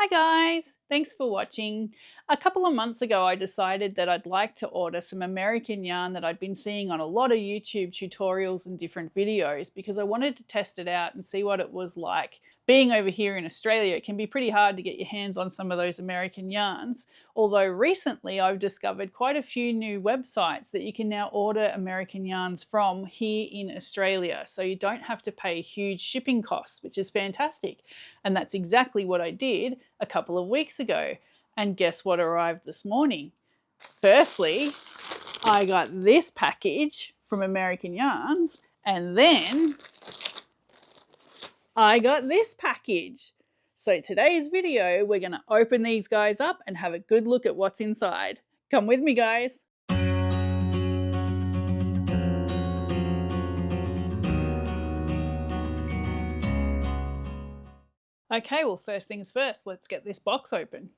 Hi guys, thanks for watching. A couple of months ago I decided that I'd like to order some American yarn that I'd been seeing on a lot of YouTube tutorials and different videos because I wanted to test it out and see what it was like. Being over here in Australia, it can be pretty hard to get your hands on some of those American yarns, although recently I've discovered quite a few new websites that you can now order American yarns from here in Australia, so you don't have to pay huge shipping costs, which is fantastic. And that's exactly what I did a couple of weeks ago. And guess what arrived this morning? Firstly, I got this package from American Yarns, and then I got this package. So today's video, we're going to open these guys up and have a good look at what's inside. Come with me, guys. Okay, well, first things first, let's get this box open.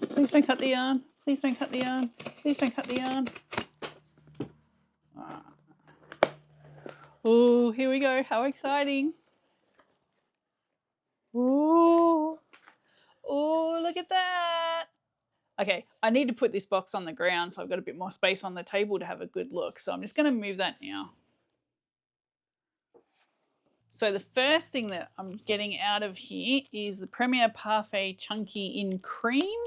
Please don't cut the yarn. Please don't cut the yarn. Please don't cut the yarn. Oh, here we go. How exciting. Oh, look at that. Okay, I need to put this box on the ground so I've got a bit more space on the table to have a good look. So I'm just going to move that now. So the first thing that I'm getting out of here is the Premier Parfait Chunky in Cream.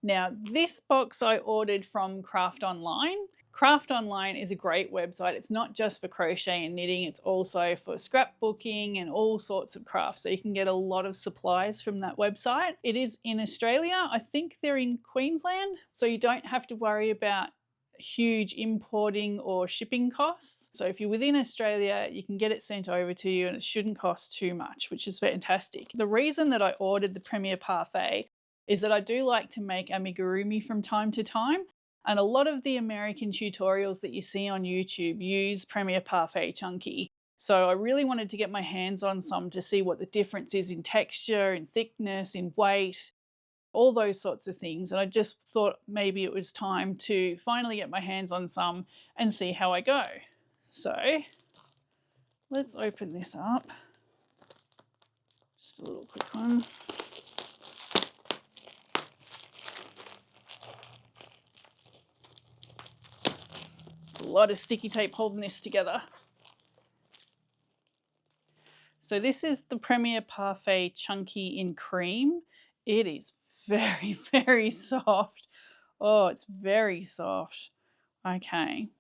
Now, this box I ordered from Craft Online. Craft Online is a great website. It's not just for crochet and knitting, it's also for scrapbooking and all sorts of crafts. So you can get a lot of supplies from that website. It is in Australia. I think they're in Queensland, so you don't have to worry about huge importing or shipping costs. So if you're within Australia, you can get it sent over to you and it shouldn't cost too much, which is fantastic. The reason that I ordered the Premier Parfait is that I do like to make amigurumi from time to time. And a lot of the American tutorials that you see on YouTube use Premier Parfait Chunky. So I really wanted to get my hands on some to see what the difference is in texture, in thickness, in weight, all those sorts of things. And I just thought maybe it was time to finally get my hands on some and see how I go. So let's open this up. Just a little quick one. It's a lot of sticky tape holding this together. So this is the Premier Parfait Chunky in Cream. It is very, very soft. Oh, it's very soft. Okay.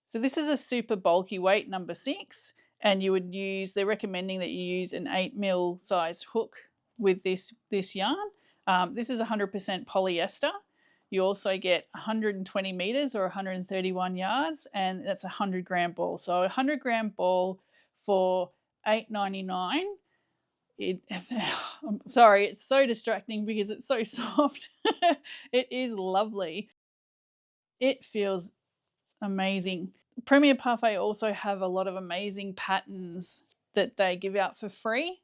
So this is a super bulky weight, number 6, and you would use, they're recommending that you use an 8mm sized hook with this yarn. This is 100% polyester. You also get 120 meters or 131 yards, and that's a 100-gram ball. So a 100-gram ball for $8.99. I'm sorry, it's so distracting because it's so soft. It is lovely. It feels amazing. Premier Parfait also have a lot of amazing patterns that they give out for free.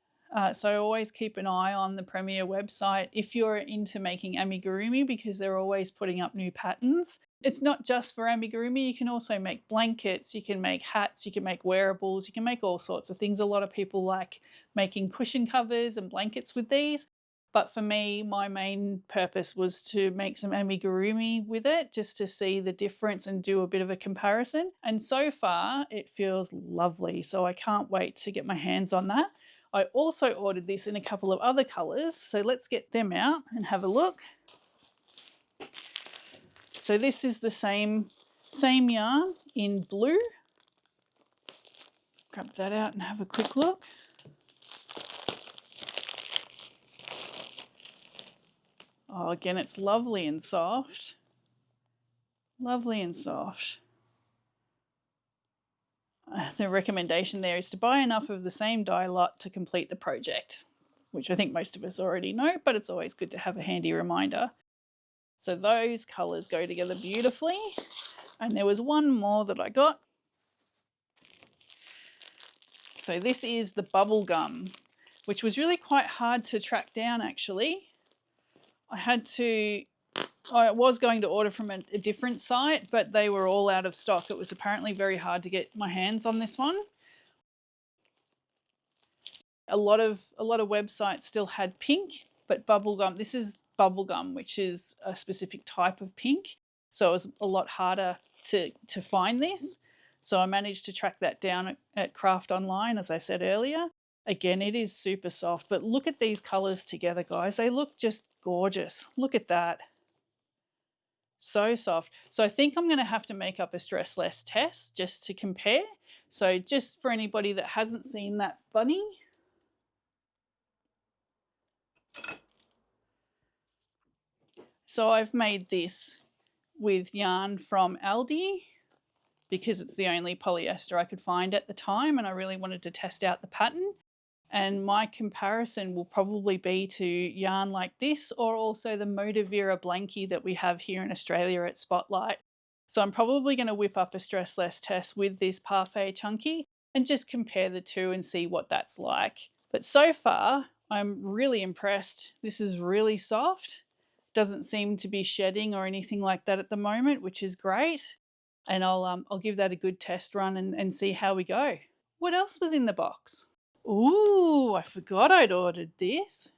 So always keep an eye on the Premier website if you're into making amigurumi, because they're always putting up new patterns. It's not just for amigurumi, you can also make blankets, you can make hats, you can make wearables, you can make all sorts of things. A lot of people like making cushion covers and blankets with these. But for me, my main purpose was to make some amigurumi with it, just to see the difference and do a bit of a comparison. And so far, it feels lovely. So I can't wait to get my hands on that. I also ordered this in a couple of other colors. So let's get them out and have a look. So this is the same yarn in blue. Grab that out and have a quick look. Oh, again, it's lovely and soft. Lovely and soft. The recommendation there is to buy enough of the same dye lot to complete the project, which I think most of us already know, but it's always good to have a handy reminder. So those colours go together beautifully. And there was one more that I got. So this is the bubble gum, which was really quite hard to track down actually. I was going to order from a different site, but they were all out of stock. It was apparently very hard to get my hands on this one. A lot of websites still had pink, but bubblegum, this is bubblegum, which is a specific type of pink. So it was a lot harder to find this. So I managed to track that down at Craft Online, as I said earlier. Again, it is super soft, but look at these colors together, guys. They look just gorgeous. Look at that. So soft. So I think I'm going to have to make up a stress less test just to compare. So just for anybody that hasn't seen that bunny, so I've made this with yarn from Aldi because it's the only polyester I could find at the time, and I really wanted to test out the pattern. And my comparison will probably be to yarn like this, or also the Modavira blankie that we have here in Australia at Spotlight. So I'm probably going to whip up a stress less test with this Parfait chunky and just compare the two and see what that's like. But so far, I'm really impressed. This is really soft. Doesn't seem to be shedding or anything like that at the moment, which is great. And I'll give that a good test run and see how we go. What else was in the box? Ooh, I forgot I'd ordered this.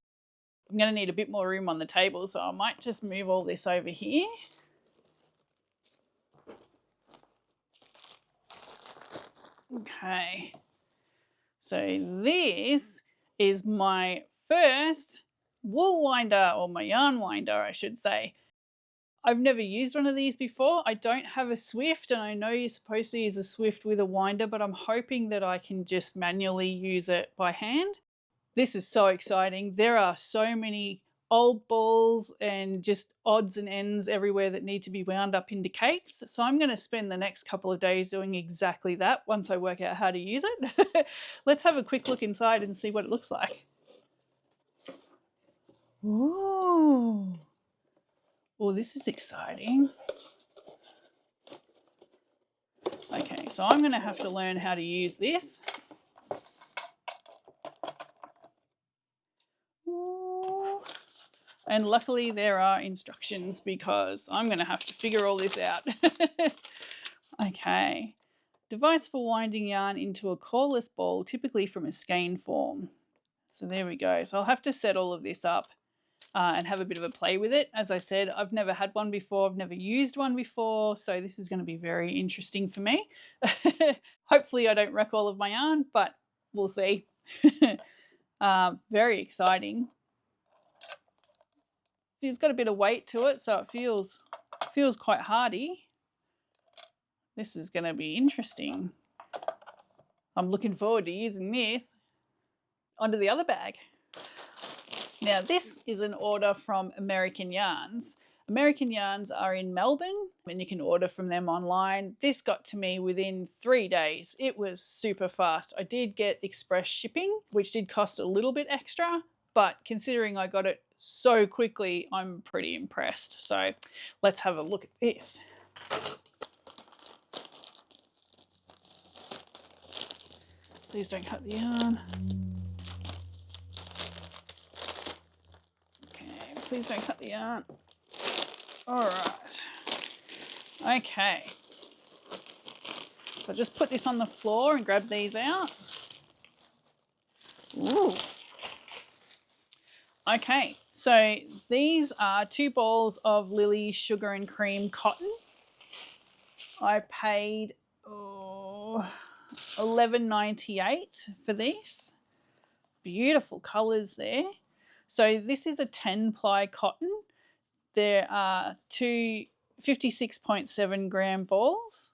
I'm going to need a bit more room on the table, so I might just move all this over here. Okay. So this is my first wool winder, or my yarn winder, I should say. I've never used one of these before. I don't have a Swift, and I know you're supposed to use a Swift with a winder, but I'm hoping that I can just manually use it by hand. This is so exciting. There are so many old balls and just odds and ends everywhere that need to be wound up into cakes. So I'm going to spend the next couple of days doing exactly that once I work out how to use it. Let's have a quick look inside and see what it looks like. Ooh. Oh, this is exciting. Okay, so I'm going to have to learn how to use this. Ooh. And luckily there are instructions because I'm going to have to figure all this out. Okay. Device for winding yarn into a coreless ball, typically from a skein form. So there we go. So I'll have to set all of this up and have a bit of a play with it. As I said, I've never had one before. I've never used one before. So this is going to be very interesting for me. Hopefully I don't wreck all of my yarn, but we'll see. Very exciting. It's got a bit of weight to it, so it feels quite hardy. This is going to be interesting. I'm looking forward to using this. Onto the other bag. Now this is an order from American Yarns. American Yarns are in Melbourne and you can order from them online. This got to me within 3 days. It was super fast. I did get express shipping, which did cost a little bit extra, but considering I got it so quickly, I'm pretty impressed. So let's have a look at this. Please don't cut the yarn. Okay, please don't cut the yarn. All right. Okay. So just put this on the floor and grab these out. Ooh. Okay, so these are 2 balls of Lily's Sugar and Cream cotton. I paid $11.98 for this. Beautiful colours there. So this is a 10-ply cotton. There are 2 56.7 gram balls.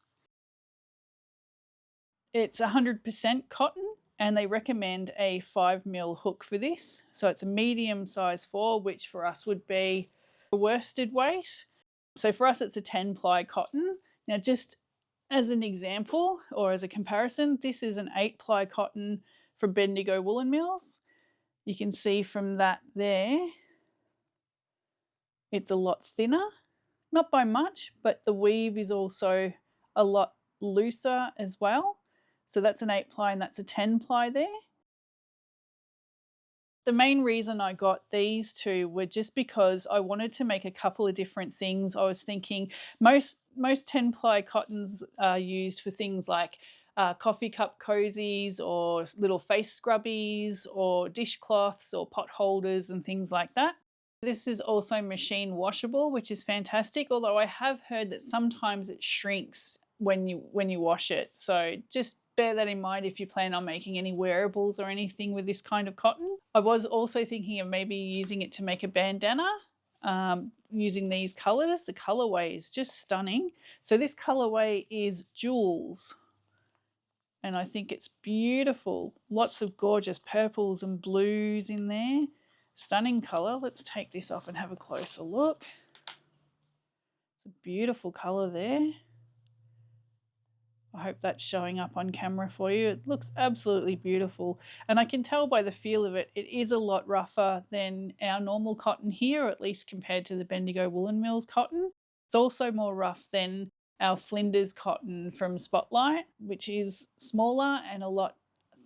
It's 100% cotton, and they recommend a 5mm hook for this. So it's a medium size 4, which for us would be a worsted weight. So for us, it's a 10-ply cotton. Now, just as an example or as a comparison, this is an 8-ply cotton from Bendigo Woolen Mills. You can see from that there, it's a lot thinner, not by much, but the weave is also a lot looser as well. So that's an 8-ply and that's a 10-ply there. The main reason I got these two were just because I wanted to make a couple of different things. I was thinking most 10-ply cottons are used for things like coffee cup cozies or little face scrubbies or dishcloths or pot holders and things like that. This is also machine washable, which is fantastic, although I have heard that sometimes it shrinks when you wash it. So just bear that in mind if you plan on making any wearables or anything with this kind of cotton. I was also thinking of maybe using it to make a bandana, using these colors. The colorway is just stunning. So this colorway is Jewels, and I think it's beautiful. Lots of gorgeous purples and blues in there. Stunning color. Let's take this off and have a closer look. It's a beautiful color there. I hope that's showing up on camera for you. It looks absolutely beautiful. And I can tell by the feel of it, it is a lot rougher than our normal cotton here, or at least compared to the Bendigo Woolen Mills cotton. It's also more rough than our Flinders cotton from Spotlight, which is smaller and a lot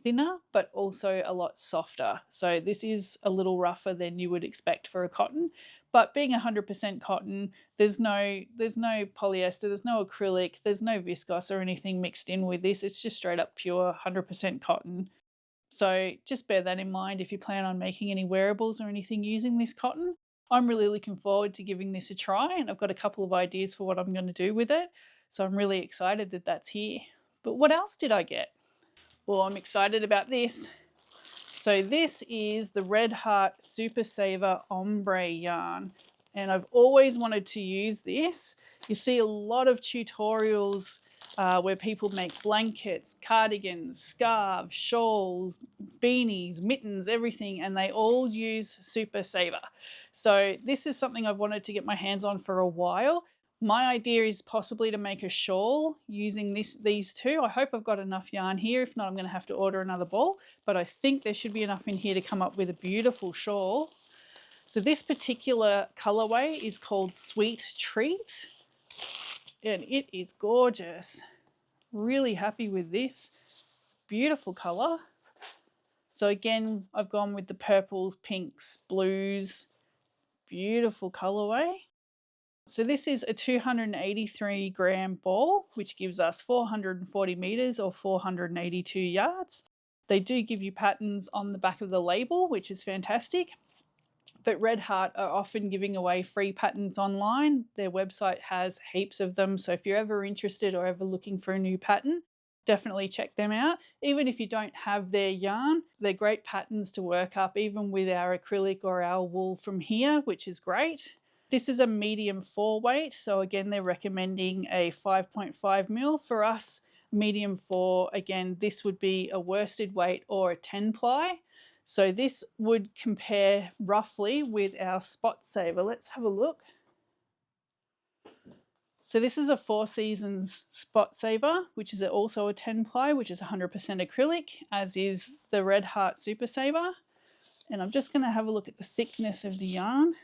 thinner, but also a lot softer. So this is a little rougher than you would expect for a cotton. But being 100% cotton, there's no polyester, there's no acrylic, there's no viscose or anything mixed in with this. It's just straight up pure 100% cotton. So just bear that in mind if you plan on making any wearables or anything using this cotton. I'm really looking forward to giving this a try, and I've got a couple of ideas for what I'm going to do with it. So I'm really excited that that's here. But what else did I get? Well, I'm excited about this. So this is the Red Heart Super Saver Ombre yarn, and I've always wanted to use this. You see a lot of tutorials where people make blankets, cardigans, scarves, shawls, beanies, mittens, everything, and they all use Super Saver. So this is something I've wanted to get my hands on for a while. My idea is possibly to make a shawl using these two. I hope I've got enough yarn here. If not, I'm going to have to order another ball. But I think there should be enough in here to come up with a beautiful shawl. So this particular colorway is called Sweet Treat. And it is gorgeous. Really happy with this. Beautiful color. So again, I've gone with the purples, pinks, blues. Beautiful colorway. So this is a 283 gram ball, which gives us 440 meters or 482 yards. They do give you patterns on the back of the label, which is fantastic. But Red Heart are often giving away free patterns online. Their website has heaps of them. So if you're ever interested or ever looking for a new pattern, definitely check them out. Even if you don't have their yarn, they're great patterns to work up, even with our acrylic or our wool from here, which is great. This is a medium 4 weight. So again, they're recommending a 5.5 mil. For us, medium 4, again, this would be a worsted weight or a 10 ply. So this would compare roughly with our Spot Saver. Let's have a look. So this is a 4 Seasons Spot Saver, which is also a 10 ply, which is 100% acrylic, as is the Red Heart Super Saver. And I'm just going to have a look at the thickness of the yarn.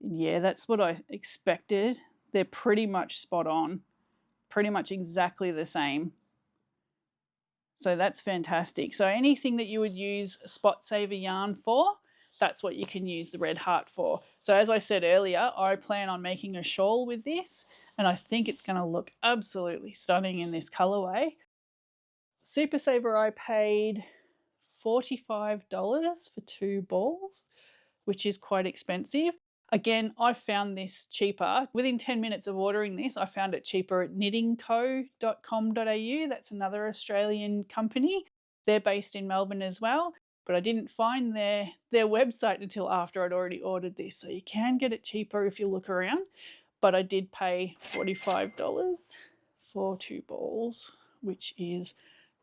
Yeah, that's what I expected. They're pretty much spot on, pretty much exactly the same. So that's fantastic. So anything that you would use Spot Saver yarn for, that's what you can use the Red Heart for. So as I said earlier, I plan on making a shawl with this, and I think it's going to look absolutely stunning in this colorway. Super Saver, I paid $45 for 2 balls, which is quite expensive. Again, I found this cheaper. Within 10 minutes of ordering this, I found it cheaper at knittingco.com.au. That's another Australian company. They're based in Melbourne as well, but I didn't find their website until after I'd already ordered this. So you can get it cheaper if you look around, but I did pay $45 for 2 balls, which is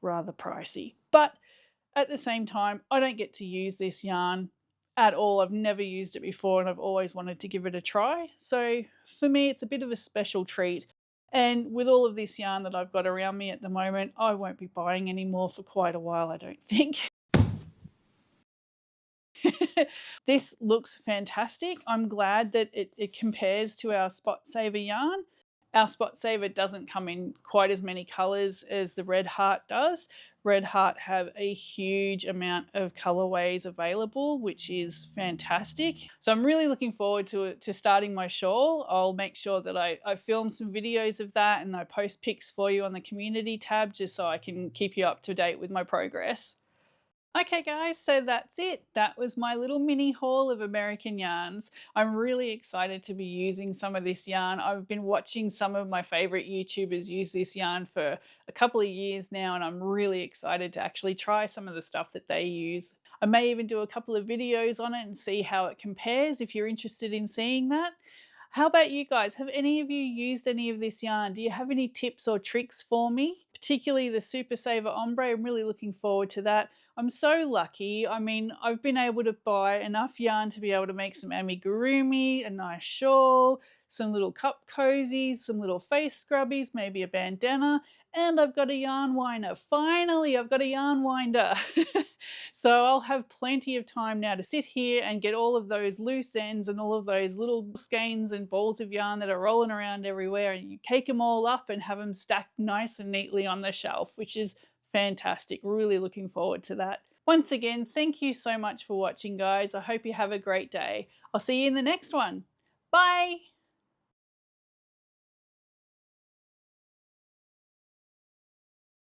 rather pricey. But at the same time, I don't get to use this yarn at all. I've never used it before, and I've always wanted to give it a try. So for me, it's a bit of a special treat. And with all of this yarn that I've got around me at the moment, I won't be buying any more for quite a while, I don't think. This looks fantastic. I'm glad that it compares to our Spot Saver yarn. Our Spot Saver doesn't come in quite as many colors as the Red Heart does. Red Heart have a huge amount of colorways available, which is fantastic. So I'm really looking forward to starting my shawl. I'll make sure that I film some videos of that and I post pics for you on the community tab just so I can keep you up to date with my progress. Okay, guys, so that's it. That was my little mini haul of American yarns. I'm really excited to be using some of this yarn. I've been watching some of my favorite YouTubers use this yarn for a couple of years now, and I'm really excited to actually try some of the stuff that they use. I may even do a couple of videos on it and see how it compares if you're interested in seeing that. How about you guys? Have any of you used any of this yarn? Do you have any tips or tricks for me? Particularly the Super Saver Ombre. I'm really looking forward to that. I'm so lucky. I mean, I've been able to buy enough yarn to be able to make some amigurumi, a nice shawl, some little cup cozies, some little face scrubbies, maybe a bandana, and I've got a yarn winder. Finally, I've got a yarn winder. So I'll have plenty of time now to sit here and get all of those loose ends and all of those little skeins and balls of yarn that are rolling around everywhere, and you cake them all up and have them stacked nice and neatly on the shelf, which is fantastic. Really looking forward to that. Once again, thank you so much for watching, guys. I hope you have a great day. I'll see you in the next one. Bye.